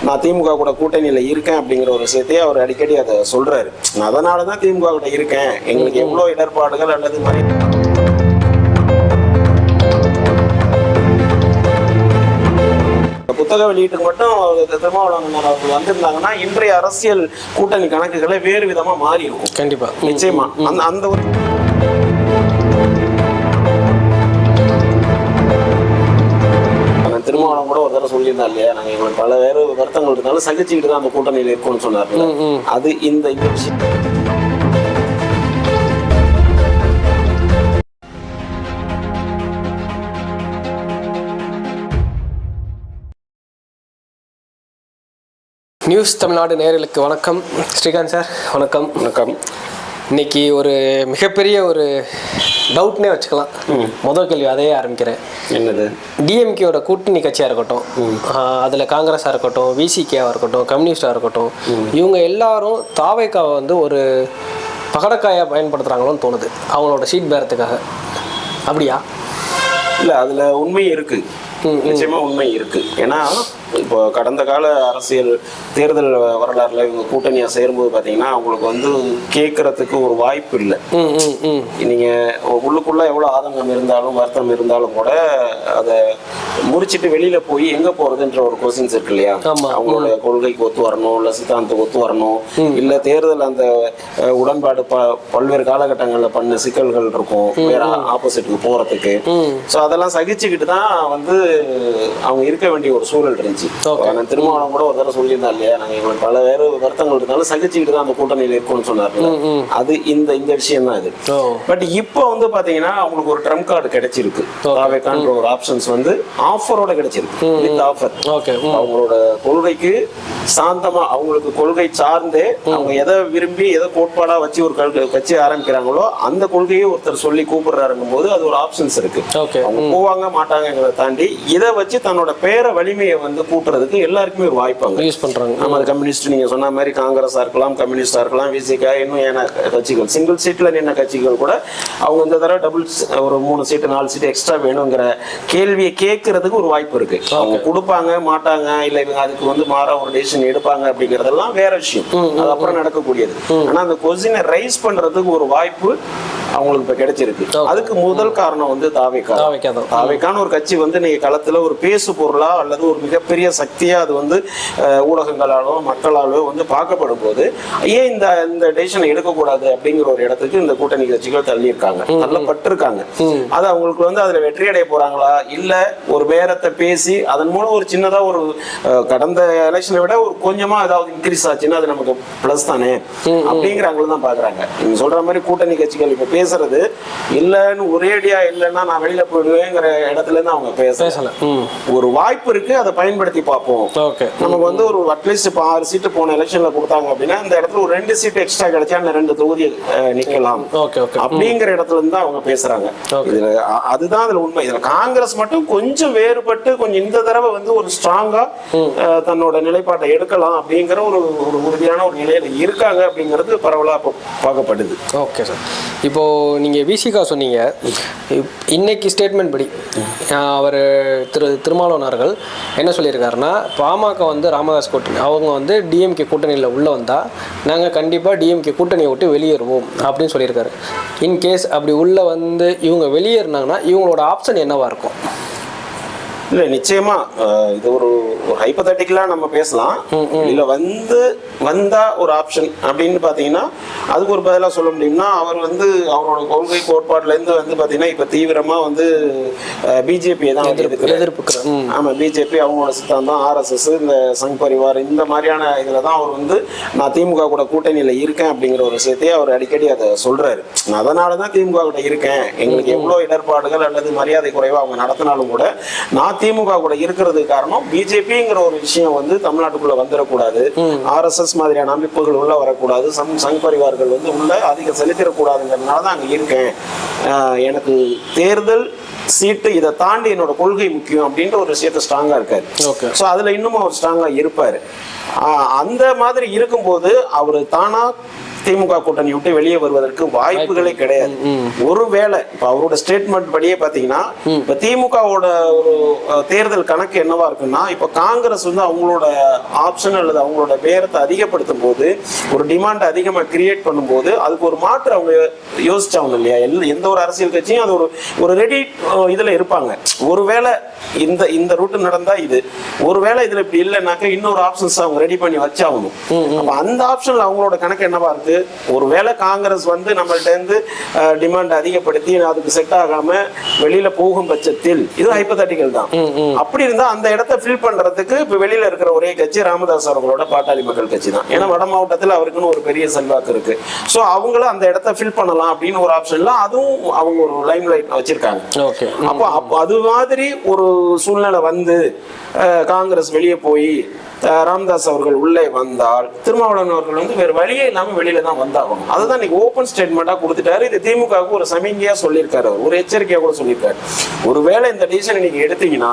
நான் திமுக கூட கூட்டணியில இருக்கேன் அப்படிங்கிற ஒரு விஷயத்தையே அவர் அடிக்கடி அதை சொல்றாரு. அதனாலதான் திமுக கூட இருக்கேன், எங்களுக்கு எவ்வளவு இடர்பாடுகள் அல்லது புத்தக வெளியீட்டுக்கு மட்டும் திருமாவளவன் அவர்கள் வந்திருந்தாங்கன்னா இன்றைய அரசியல் கூட்டணி கணக்குகளை வேறு விதமா மாறி இருக்கும். கண்டிப்பா நிச்சயமா அந்த ஒரு திருமாவளவன் கூட ஒரு தடவை சொல்லியிருந்தா இல்லையா, நாங்க எங்களுக்கு பல வேறு வருத்தங்கள் இருந்தாலும் சகிச்சுக்கிட்டு தான் அந்த கூட்டணியில் இருக்கும்னு சொன்னார். அது இந்த விஷயம். நியூஸ் தமிழ்நாடு நேயர்களுக்கு வணக்கம். ஸ்ரீகாந்த் சார் வணக்கம். வணக்கம். இன்னைக்கு ஒரு மிகப்பெரிய ஒரு டவுட்னே வச்சுக்கலாம். முதல் கேள்வி அதையே ஆரம்பிக்கிறேன். என்னது? டிஎம்கேயோட கூட்டணி கட்சியாக இருக்கட்டும், அதில் காங்கிரஸாக இருக்கட்டும், விசிகேவாக இருக்கட்டும், கம்யூனிஸ்டாக இருக்கட்டும், இவங்க எல்லாரும் தாவேக்காவை வந்து ஒரு பகடக்காயாக பயன்படுத்துகிறாங்களோன்னு தோணுது அவங்களோட சீட் பேரத்துக்காக. அப்படியா? இல்லை, அதில் உண்மை இருக்கு, நிச்சயமா உண்மை இருக்கு. ஏன்னா இப்போ கடந்த கால அரசியல் தேர்தல் வரலாறுல இவங்க கூட்டணியா சேரும்போது பாத்தீங்கன்னா அவங்களுக்கு வந்து கேட்கறதுக்கு ஒரு வாய்ப்பு இல்லை. நீங்க உள்ளுக்குள்ள எவ்வளவு ஆதங்கம் இருந்தாலும் வருத்தம் இருந்தாலும் கூட அதை முடிச்சுட்டு வெளியில போய் எங்க போறதுன்ற ஒரு கொஸ்டின்ஸ் இருக்கு இல்லையா. அவங்களோட கொள்கைக்கு ஒத்து வரணும், இல்ல சித்தாந்தத்துக்கு ஒத்து வரணும், இல்ல தேர்தல் அந்த உடன்பாடு பல்வேறு காலகட்டங்கள்ல பண்ண சிக்கல்கள் இருக்கும் வேற ஆப்போசிட்டுக்கு போறதுக்கு. ஸோ அதெல்லாம் சகிச்சுக்கிட்டு தான் வந்து அவங்க இருக்க வேண்டிய ஒரு சூழல் இருந்துச்சு. திருமாவளவன் கூட ஒரு தடவை சொல்லியிருந்தா இல்லையா, நாங்க எங்களுக்கு பல வேறு வருத்தங்கள் இருந்தாலும் சகிச்சுக்கிட்டு தான் அந்த கூட்டணியில் இருக்கும்னு சொன்னாரு. அது இந்த விஷயம் தான் இது. பட் இப்போ வந்து பாத்தீங்கன்னா அவங்களுக்கு ஒரு ட்ரம்ப் கார்டு கிடைச்சிருக்கு. தாவேக்கான்ற ஒரு ஆப்ஷன்ஸ் வந்து ஆஃபரோட கிடைச்சிருக்கு. With offer. அவங்களோட கொள்கைக்கு சாந்தமா, அவங்களுக்கு கொள்கை சார்ந்தே அவங்க எதை விரும்பி எதை கோட்பாடா வச்சு ஒரு கட்சி ஆரம்பிக்கிறாங்களோ அந்த கொள்கையை ஒருத்தர் சொல்லி கூப்பிடுறாருங்கும் போது அது ஒரு ஆப்ஷன்ஸ் இருக்கு. அவங்க போவாங்க மாட்டாங்கிறத தாண்டி இதை வச்சு தன்னோட பேர வலிமையை வந்து கூட்டுறதுக்கு எல்லாருக்குமே ஒரு வாய்ப்பு யூஸ் பண்றாங்க. நம்ம கம்யூனிஸ்ட் நீங்க சொன்ன மாதிரி காங்கிரஸா இருக்கலாம், கம்யூனிஸ்டா இருக்கலாம், விசிகா, இன்னும் ஏன்னா கட்சிகள் சிங்கிள் சீட்ல நின்ன கட்சிகள் கூட அவங்க இந்த தடவை டபுள் ஒரு 3 சீட்டு 4 சீட்டு எக்ஸ்ட்ரா வேணுங்கிற கேள்வியை கேட்கறதுக்கு ஒரு வாய்ப்பு இருக்கு. அவங்க கொடுப்பாங்க மாட்டாங்க, இல்ல இவங்க அதுக்கு வந்து மாறா ஒரு டெசிஷன் எடுப்பாங்க அப்படிங்கறதெல்லாம் வேற விஷயம், அது அப்புறம் நடக்கக்கூடியது. ஆனா அந்த கொஸ்டினை ரைஸ் பண்றதுக்கு ஒரு வாய்ப்பு அவங்களுக்கு இப்ப கிடைச்சிருக்கு. அதுக்கு முதல் காரணம் வந்து தாவேக்கான ஒரு கட்சி வந்து நீங்க களத்துல ஒரு பேசு பொருளா அல்லது ஒரு மிகப்பெரிய சக்தியா அது வந்து ஊடகங்களாலோ மக்களாலோ வந்து பார்க்கப்படும் போது ஏன் இந்த டெசிஷனை எடுக்கக்கூடாது அப்படிங்கிற ஒரு இடத்துக்கு இந்த கூட்டணி கட்சிகள் தள்ளப்பட்டிருக்காங்க. அது அவங்களுக்கு வந்து அதுல வெற்றி அடைய போறாங்களா, இல்ல ஒரு பேரத்தை பேசி அதன் மூலம் ஒரு சின்னதா ஒரு கடந்த எலெக்ஷனை விட ஒரு கொஞ்சமா ஏதாவது இன்க்ரீஸ் ஆச்சுன்னா அது நமக்கு பிளஸ் தானே அப்படிங்கிறவங்களும் தான் பாக்குறாங்க. நீங்க சொல்ற மாதிரி கூட்டணி கட்சிகள் இப்ப பேசுறது இல்லன்னு ஒரேடியா இல்லைன்னா நான் வெளியில போயிடுவேங்கிற இடத்துல இருந்து அவங்க பேசல. ஒரு வாய்ப்பு இருக்கு, அதை பயன்படுத்தி பார்ப்போம். நமக்கு வந்து ஒரு அட்லீஸ்ட் இப்போ 6 சீட்டு போன எலெக்ஷன்ல கொடுத்தாங்க அப்படின்னா இந்த இடத்துல ஒரு 2 சீட்டு எக்ஸ்ட்ரா கிடைச்சா அந்த 2 தொகுதி நிக்கலாம் அப்படிங்கிற இடத்துல இருந்து அவங்க பேசுறாங்க. இதுல அதுதான் அதுல உண்மை. இதுல காங்கிரஸ் மட்டும் கொஞ்சம் வேறுபட்டு கொஞ்சம் இந்த தடவை வந்து ஒரு ஸ்ட்ராங்கா தன்னோட நிலைப்பாட்டை எடுக்கலாம் அப்படிங்கிற ஒரு உறுதியான ஒரு நிலையில இருக்காங்க அப்படிங்கிறது பரவலா பார்க்கப்படுது. Okay sir. இப்போ நீங்க விசிகா சொன்னீங்க, இன்னைக்கு ஸ்டேட்மெண்ட் படி அவர் திருமாவளவன் அவர்கள் என்ன சொல்லியிருக்காருன்னா, பாமக வந்து ராமதாஸ் கூட்டணி அவங்க வந்து டிஎம்கே கூட்டணியில் உள்ளே வந்தால் நாங்கள் கண்டிப்பாக டிஎம்கே கூட்டணியை விட்டு வெளியேறுவோம் அப்படின்னு சொல்லியிருக்காரு. இன்கேஸ் அப்படி உள்ளே வந்து இவங்க வெளியேறினாங்கன்னா இவங்களோட ஆப்ஷன் என்னவா இருக்கும்? இல்லை, நிச்சயமா இது ஒரு ஹைப்போதெட்டிக்கலா நம்ம பேசலாம். இதுல வந்தா ஒரு ஆப்ஷன் அப்படின்னு பாத்தீங்கன்னா அதுக்கு ஒரு பதிலா சொல்ல முடியும்னா, அவர் வந்து அவரோட கொள்கை கோட்பாடுல இருந்து வந்து பாத்தீங்கன்னா இப்ப தீவிரமா வந்து பிஜேபி தான் எதிர்ப்பு. ஆமா, பிஜேபி அவங்களோட சித்தாந்தம், ஆர்எஸ்எஸ், இந்த சங் பரிவார், இந்த மாதிரியான இதுலதான் அவர் வந்து நான் திமுக கூட கூட்டணியில இருக்கேன் அப்படிங்கிற ஒரு விஷயத்தையே அவர் அடிக்கடி அதை சொல்றாரு. அதனாலதான் திமுக கூட இருக்கேன், எங்களுக்கு எவ்வளவு இடர்பாடுகள் அல்லது மரியாதை குறைவா அவங்க நடத்தினாலும் கூட நான் திமுக கூட இருக்கிறது காரணம் பிஜேபிங்கிற ஒரு விஷயம் வந்து தமிழ்நாட்டுக்குள்ள வந்துடக்கூடாது, ஆர்எஸ்எஸ் மாதிரியான அமைப்புகள் உள்ள வரக்கூடாது, சங் பரிவார்கள் வந்து உள்ள அதிகம் செலுத்திடக்கூடாதுங்கிறதுனாலதான் அங்க இருக்கேன். எனக்கு தேர்தல் சீட்டு இதை தாண்டி என்னோட கொள்கை முக்கியம் அப்படின்ற ஒரு விஷயத்த ஸ்ட்ராங்கா இருக்காரு. ஸோ அதுல இன்னமும் அவர் ஸ்ட்ராங்கா இருப்பாரு. அந்த மாதிரி இருக்கும்போது அவரு தானா திமுக கூட்டணி விட்டு வெளியே வருவதற்கு வாய்ப்புகளே கிடையாது. ஒருவேளை இப்ப அவரோட ஸ்டேட்மெண்ட் படியே பாத்தீங்கன்னா இப்ப திமுகவோட ஒரு தேர்தல் கணக்கு என்னவா இருக்குன்னா, இப்ப காங்கிரஸ் வந்து அவங்களோட ஆப்ஷன் அல்லது அவங்களோட பேரத்தை அதிகப்படுத்தும் போது, ஒரு டிமாண்ட் அதிகமா கிரியேட் பண்ணும்போது அதுக்கு ஒரு மாற்று அவங்க யோசிச்சாங்க இல்லையா. எந்த ஒரு அரசியல் கட்சியும் அது ஒரு ரெடி இதுல இருப்பாங்க. ஒருவேளை இந்த ரூட் நடந்தா இது, ஒருவேளை இதுல இப்படி இல்லைன்னாக்க இன்னொரு ஆப்ஷன்ஸ் அவங்க ரெடி பண்ணி வச்சாகணும். அப்ப அந்த ஆப்ஷன்ல அவங்களோட கணக்கு என்னவா இருக்கு, ஒருவேளை காங்கிரஸ் வந்து நம்மள்ட்ட இருந்து டிமாண்ட் அதிகப்படுத்தி அதுக்கு செட் ஆகாம வெளியில போகும் பட்சத்தில், இது ஹைப்போதெட்டிக்கல் தான், அப்படி இருந்தா அந்த இடத்தை ஃபில் பண்றதுக்கு இப்ப வெளியில இருக்கிற ஒரே கட்சி ராமதாஸ் அவர்களோட பாட்டாளி மக்கள் கட்சி தான். ஏன்னா வட மாவட்டத்தில் அவருக்குன்னு ஒரு பெரிய செல்வாக்கு இருக்கு. சோ அவங்களும் அந்த இடத்தை ஃபில் பண்ணலாம் அப்படின்னு ஒரு ஆப்ஷன்ல அதுவும் அவங்க ஒரு லைம் லைட் வச்சிருக்காங்க. அப்போ அது மாதிரி ஒரு சூழ்நிலை வந்து காங்கிரஸ் வெளியே போய் ராமதாஸ் அவர்கள் உள்ளே வந்தால் திருமாவளவன் அவர்கள் வந்து வேறு வழியே இல்லாம வெளியில தான் வந்தாகணும். அதுதான் இன்னைக்கு ஓப்பன் ஸ்டேட்மெண்டா கொடுத்துட்டாரு. இது திமுகவுக்கு ஒரு சமிங்கையா சொல்லியிருக்காரு, ஒரு எச்சரிக்கையா கூட சொல்லியிருக்காரு. ஒருவேளை இந்த டிசிஷன் நீங்க எடுத்தீங்கன்னா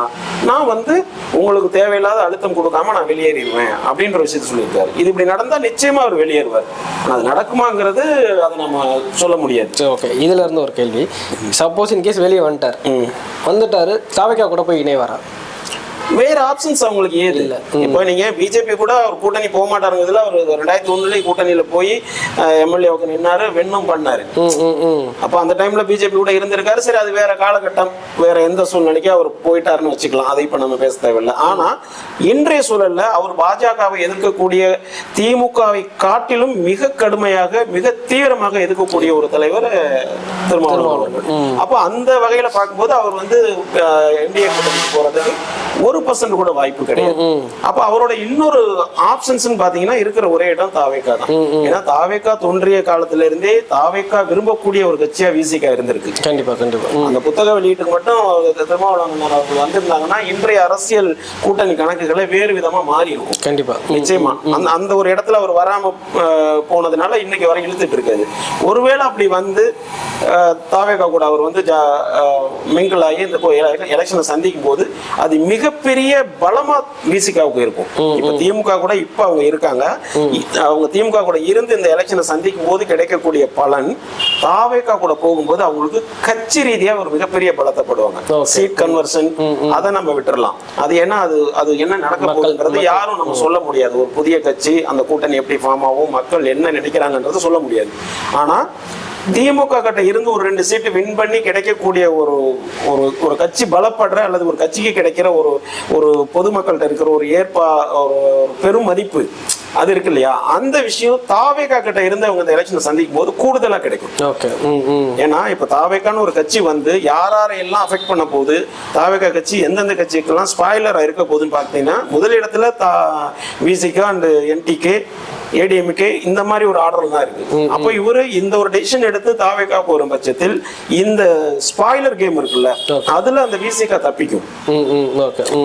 நான் வந்து உங்களுக்கு தேவையில்லாத அழுத்தம் கொடுக்காம நான் வெளியேறிடுவேன் அப்படின்ற விஷயத்த சொல்லியிருக்காரு. இது இப்படி நடந்தா நிச்சயமா அவர் வெளியேறுவார். அது நடக்குமாங்கிறது அதை நம்ம சொல்ல முடியாது. ஓகே, இதுல இருந்து ஒரு கேள்வி, சப்போஸ் இன் கேஸ் வெளியே வந்துட்டாரு தாவேகா கூட போய் இணைவாரா? வேற ஆப்ஷன்ஸ் அவங்களுக்கு ஏது இல்லை. இப்போ நீங்க பிஜேபி கூட அவர் கூட்டணி போக மாட்டாருங்கிறதுல அவர் 2001 கூட்டணியில போய் எம்எல்ஏவுக்கு நின்னாரு, வெண்ணும் பண்ணாரு. அப்ப அந்த டைம்ல பிஜேபி கூட இருந்திருக்காரு. சரி, அது வேற காலகட்டம், வேற எந்த சூழ்நிலைக்கு அவர் போயிட்டாருன்னு வச்சுக்கலாம், அதை இப்ப நம்ம பேச தேவையில்லை. ஆனா இன்றைய சூழல்ல அவர் பாஜகவை எதிர்க்கக்கூடிய, திமுகவை காட்டிலும் மிக கடுமையாக மிக தீவிரமாக எதிர்க்கக்கூடிய ஒரு தலைவர் திருமாவளவன் அவர்கள். அப்போ அந்த வகையில பார்க்கும்போது அவர் வந்து என்டிஏ கூட்டணி போறதுக்கு 1% கூட வாய்ப்பு கிடையாது. அப்ப அவரோட இன்னொரு ஆப்ஷன்ஸ் பாத்தீங்கன்னா இருக்கிற ஒரே இடம் தாவேகா தான். ஏன்னா தாவேகா தோன்றிய காலத்துல இருந்தே தாவேகா விரும்பக்கூடிய ஒரு கட்சியா விசிகா இருந்திருக்கு. கண்டிப்பா கண்டிப்பா. அந்த புத்தக வெளியீட்டுக்கு மட்டும் திருமாவளவன் அவர்கள் வந்திருந்தாங்கன்னா இன்றைய அரசியல் கூட்டணி கணக்குகளை வேறு விதமா மாறி இருக்கும். கண்டிப்பா நிச்சயமா அந்த ஒரு இடத்துல அவர் வராம போனதுனால இன்னைக்கு வரை இழுத்துட்டு இருக்காது. ஒருவேளை அப்படி வந்து தாவேகா கூட அவர் வந்து மிங்கிள் ஆகி இந்த எலெக்ஷனை சந்திக்கும் போது அது மிகப்பெரிய பலமா விசிகாவுக்கு இருக்கும். இப்ப திமுக கூட இப்ப அவங்க இருக்காங்க, அவங்க திமுக கூட இருந்து இந்த எலெக்ஷனை சந்திக்கும் போது கிடைக்கக்கூடிய பலன் தாவேகா கூட போகும்போது அவங்களுக்கு கட்சி ரீதியா ஒரு மிகப்பெரிய பலத்தைப்படுவாங்க. சீட் கன்வர்ஷன் அதை நம்ம விட்டுறலாம். அது ஏன்னா அது என்ன நடக்க போகுதுன்றது யாரும் நம்ம சொல்ல முடியாது. ஒரு புதிய கட்சி அந்த கூட்டணி எப்படி ஃபார்ம் ஆகும், மக்கள் என்ன நினைக்கிறாங்கன்றது சொல்ல முடியாது. ஆனா திமுக கிட்ட இருந்து ஒரு 2 சீட்டு வின் பண்ணி கிடைக்கக்கூடிய ஒரு கட்சி பலப்படுற அல்லது ஒரு கட்சிக்கு கிடைக்கிற ஒரு பொதுமக்கள்கிட்ட இருக்கிற ஒரு ஒரு பெரும் மதிப்பு அது இருக்கு இல்லையா, அந்த விஷயம் தாவேகா கிட்ட இருந்து அவங்க இந்த எலெக்ஷனை சந்திக்கும் போது கூடுதலா கிடைக்கும். ஏன்னா இப்ப தாவேகான்னு ஒரு கட்சி வந்து யாரெல்லாம் அஃபெக்ட் பண்ண போகுது, தாவேகா கட்சி எந்தெந்த கட்சிக்கெல்லாம் ஸ்பாய்லரா இருக்க போகுதுன்னு பார்த்தீங்கன்னா முதலிடத்துல விசிகா அண்ட் என்டிகே ஏடிஎம்கே இந்த மாதிரி ஒரு ஆர்டர் தான் இருக்கு. அப்போ இவரு இந்த ஒரு டெசிஷன் எடுத்து தாவேகா போற பட்சத்தில் இந்த ஸ்பாய்லர் கேம் இருக்குல்ல அதுல அந்த விசிகா தப்பிக்கும்.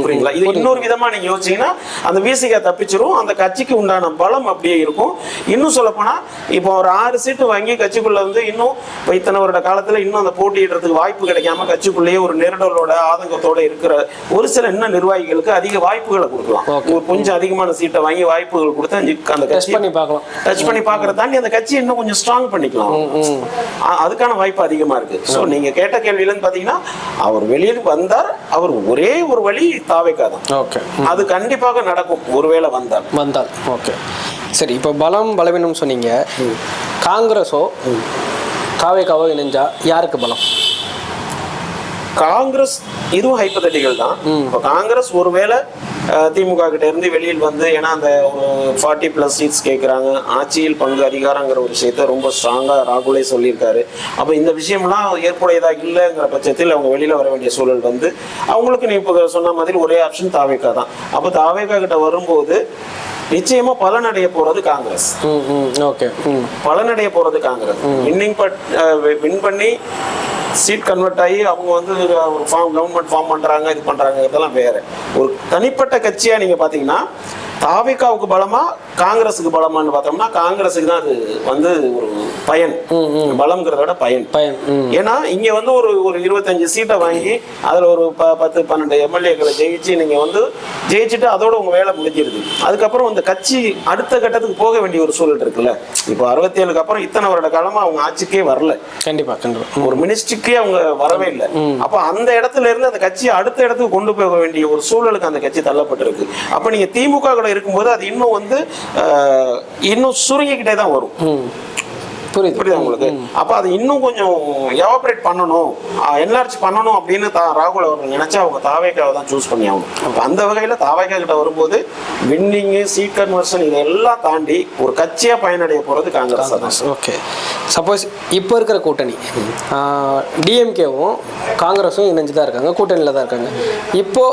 புரியுங்களா? இது இன்னொரு விதமா நீங்க யோசிச்சீங்கன்னா அந்த விசிகா தப்பிச்சிரும், அந்த கட்சிக்கு உண்டான பலம் அப்படியே இருக்கும். இன்னும் சொல்ல போனா இப்போ ஒரு 6 சீட்டு வாங்கி கட்சிக்குள்ள வந்து இன்னும் இத்தனை வருட காலத்துல இன்னும் அந்த போட்டியிடுறதுக்கு வாய்ப்பு கிடைக்காம கட்சிக்குள்ளேயே ஒரு நெருடலோட ஆதங்கத்தோட இருக்கிற ஒரு சில இன்னும் நிர்வாகிகளுக்கு அதிக வாய்ப்புகளை கொடுக்கலாம். கொஞ்சம் அதிகமான சீட்டை வாங்கி வாய்ப்புகள் கொடுத்து அந்த கட்சி டச் பண்ணி பார்க்கறத தாண்டி அந்த கட்சி இன்னும் கொஞ்சம் ஸ்ட்ராங் பண்ணிக்கலாம். அதுக்கான வாய்ப்பு அதிகமா இருக்கு. சோ நீங்க கேட்ட கேள்வியில பாத்தீங்கன்னா அவர் வெளியில் வந்தார், அவர் ஒரே ஒரு வழி தாவேகா தான். அது கண்டிப்பாக நடக்கும் ஒருவேளை வந்தால். ஓகே சரி, இப்போ பலவீனம் சொன்னீங்க. காங்கிரஸோ தாவேகாவோ இணைஞ்சா யாருக்கு பலம்? காங்கிரஸ் இதுவும் ஹைப்போதெட்டிக்கல் தான். இப்போ காங்கிரஸ் ஒருவேளை திமுக கிட்ட இருந்து வெளியில் வந்து, ஏன்னா அந்த 40+ சீட்ஸ் கேட்குறாங்க, ஆட்சியில் பங்கு அதிகாரங்கிற ஒரு விஷயத்த ரொம்ப ஸ்ட்ராங்கா ராகுலே சொல்லியிருக்காரு. அப்போ இந்த விஷயம்லாம் ஏற்புடையதா இல்லைங்கிற பட்சத்தில் அவங்க வெளியில வர வேண்டிய சூழல் வந்து அவங்களுக்கு நீ இப்போ சொன்ன மாதிரி ஒரே ஆப்ஷன் தாவேகா தான். அப்போ தாவேகா கிட்ட வரும்போது நிச்சயமா பலனடைய போறது காங்கிரஸ். பலனடைய போறது காங்கிரஸ். வின் பண்ணி சீட் கன்வெர்ட் ஆகி அவங்க வந்து கவர்மெண்ட் ஃபார்ம் பண்றாங்க, இது பண்றாங்க, இதெல்லாம் வேற. ஒரு தனிப்பட்ட கட்சியா நீங்க பாத்தீங்கன்னா தாவேகாவுக்கு பலமா காங்கிரஸுக்கு பலமான்னு பார்த்தோம்னா காங்கிரஸுக்கு தான் அது வந்து ஒரு பயன், பலம்ங்கிறத விட பயன். ஏன்னா இங்க வந்து ஒரு 25 சீட்டை வாங்கி அதுல ஒரு 10-12 எம்எல்ஏக்களை ஜெயிச்சு நீங்க வந்து ஜெயிச்சுட்டு அதோட உங்க வேலை முடிஞ்சிருது. அதுக்கப்புறம் இந்த கட்சி அடுத்த கட்டத்துக்கு போக வேண்டிய ஒரு சூழல் இருக்குல்ல. இப்போ 67க்கு அப்புறம் இத்தனை வருட காலமா அவங்க ஆட்சிக்கே வரல. கண்டிப்பா கண்டிப்பா ஒரு மினிஸ்ட்ரிக்கே அவங்க வரவே இல்லை. அப்ப அந்த இடத்துல இருந்து அந்த கட்சியை அடுத்த இடத்துக்கு கொண்டு போக வேண்டிய ஒரு சூழலுக்கு அந்த கட்சி தள்ளப்பட்டிருக்கு. அப்ப நீங்க திமுக கூட இருக்கும்போது அது இன்னும் வந்து இன்னும் சுருங்கிக்கிட்டே தான் வரும். புரியுதா உங்களுக்கு? அப்ப அது இன்னும் கொஞ்சம் எவாபரேட் பண்ணணும், என்லார்ஜ் பண்ணணும் அப்படின்னு ராகுல் அவர்கள் நினைச்சா அவங்க தாவேக்காவை தான் சூஸ் பண்ணி ஆகணும். அப்ப அந்த வகையில தாவேக்கா கிட்ட வரும்போது வின்னிங்கு, சீட் கன்வர்ஷன் இதெல்லாம் தாண்டி ஒரு கட்சியா பயனடைய போறது காங்கிரஸ் தான். ஓகே, சப்போஸ் இப்போ இருக்கிற கூட்டணி டிஎம்கேவும் காங்கிரஸும் இணைஞ்சு தான் இருக்காங்க, கூட்டணியில் தான் இருக்காங்க. இப்போ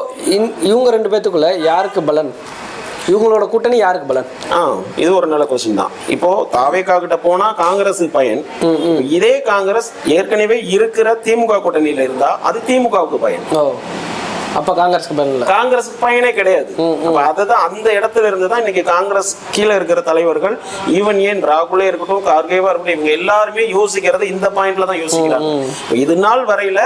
இவங்க 2 பேத்துக்குள்ள யாருக்கு பலன்? இவங்களோட கூட்டணி யாருக்கு பலன்? இது ஒரு நல்ல கொஸ்டின் தான். இப்போ தாவேகா கிட்ட போனா காங்கிரஸுக்கு பயன். இதே காங்கிரஸ் ஏற்கனவே இருக்கிற திமுக கூட்டணியில இருந்தா அது திமுகவுக்கு பயன். அப்ப காங்கிரஸுக்கு பயன் இல்லை, காங்கிரஸுக்கு பயனே கிடையாது. அப்ப அதுதான் அந்த இடத்துல இருந்து தான் இன்னைக்கு காங்கிரஸ் கீழே இருக்கிற தலைவர்கள், ஈவன் ஏன் ராகுலே இருக்கட்டும், கார்கேவா இருக்கட்டும், இவங்க எல்லாருமே யோசிக்கிறது இந்த பாயிண்ட்ல தான் யோசிக்கிறாங்க. இது நாள் வரையில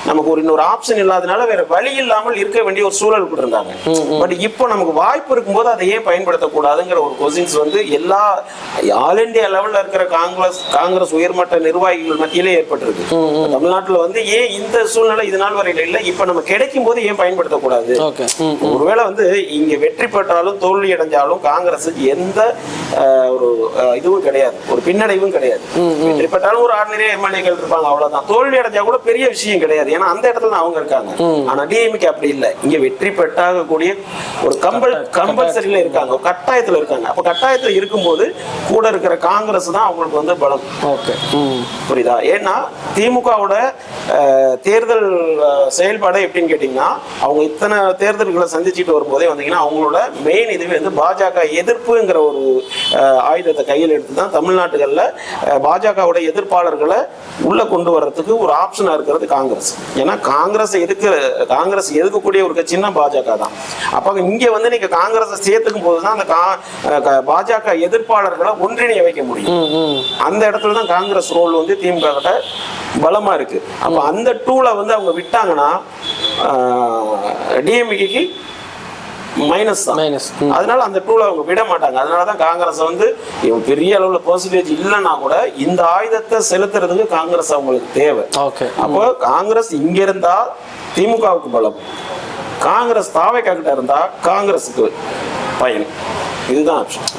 நமக்கு இன்னொரு ஆப்ஷன் இல்லாதனால வேற வழி இல்லாமல் இருக்க வேண்டிய ஒரு சூழல் இருந்தாங்க. பட் இப்போ நமக்கு வாய்ப்பு இருக்கும்போது அதை ஏன் பயன்படுத்தக்கூடாதுங்கிற ஒரு கொஸ்டின்ஸ் வந்து எல்லா ஆல் இந்தியா லெவல்ல இருக்கிற காங்கிரஸ் உயர்மட்ட நிர்வாகிகள் மத்தியிலே ஏற்பட்டிருக்கு. தமிழ்நாட்டுல வந்து ஏன் இந்த சூழ்நிலை இது நாள் வரையில இல்லை, இப்ப நம்ம கிடைக்கும் போது ஏன் பயன்படுத்தக்கூடாது? ஒருவேளை வந்து இங்க வெற்றி பெற்றாலும் தோல்வி அடைஞ்சாலும் காங்கிரஸுக்கு எந்த ஒரு இதுவும் கிடையாது, ஒரு பின்னடைவும் கிடையாது. வெற்றி பெற்றாலும் ஒரு ஆர்டினரி எம்எல்ஏக்கள் இருப்பாங்க, அவ்வளவுதான். தோல்வி அடைஞ்சா கூட பெரிய விஷயம் கிடையாது, ஏன்னா அந்த இடத்துல அவங்க இருக்காங்க. ஆனா டிஎம்கே அப்படி இல்லை. இங்க வெற்றி பெற்றாக கூடிய ஒரு கம்பல்சரியில இருக்காங்க, ஒரு கட்டாயத்துல இருக்காங்க. அப்ப கட்டாயத்துல இருக்கும்போது கூட இருக்கிற காங்கிரஸ் தான் அவங்களுக்கு வந்து பலம். புரியுதா? ஏன்னா திமுகவோட தேர்தல் செயல்பாடு எப்படின்னு கேட்டீங்கன்னா, அவங்க இத்தனை தேர்தல்களை சந்திச்சுட்டு வரும்போதே வந்தீங்கன்னா அவங்களோட மெயின் இதுவே வந்து பாஜக எதிர்ப்புங்கிற ஒரு ஆயுதத்தை கையில் எடுத்து தான் தமிழ்நாட்டுகளில் பாஜகவோட எதிர்ப்பாளர்களை உள்ள கொண்டு வர்றதுக்கு ஒரு ஆப்ஷனா இருக்கிறது காங்கிரஸ். ஏன்னா காங்கிரஸ் எதிர்க்கக்கூடிய ஒரு கட்சின்னா பாஜக தான். அப்ப இங்க வந்து நீங்க காங்கிரஸை சேர்த்துக்கும் போதுதான் அந்த பாஜக எதிர்ப்பாளர்களை ஒன்றிணைய வைக்க முடியும். அந்த இடத்துல தான் காங்கிரஸ் ரோல் வந்து திமுக கிட்ட பலமா இருக்கு. அப்ப அந்த டூலை வந்து அவங்க விட்டாங்கன்னா டிஎம்கேக்கு மைனஸ் தான். அதனால அந்த டூலை அவங்க விட மாட்டாங்க. அதனாலதான் காங்கிரஸ் வந்து பெரிய அளவுல பெர்சன்டேஜ் இல்லைன்னா கூட இந்த ஆயுதத்தை செலுத்துறதுக்கு காங்கிரஸ் அவங்களுக்கு தேவை. அப்போ காங்கிரஸ் இங்க இருந்தா திமுகவுக்கு பலம், காங்கிரஸ் தாவேகா கிட்ட இருந்தா காங்கிரஸுக்கு பயன். இதுதான் ஆப்ஷன்.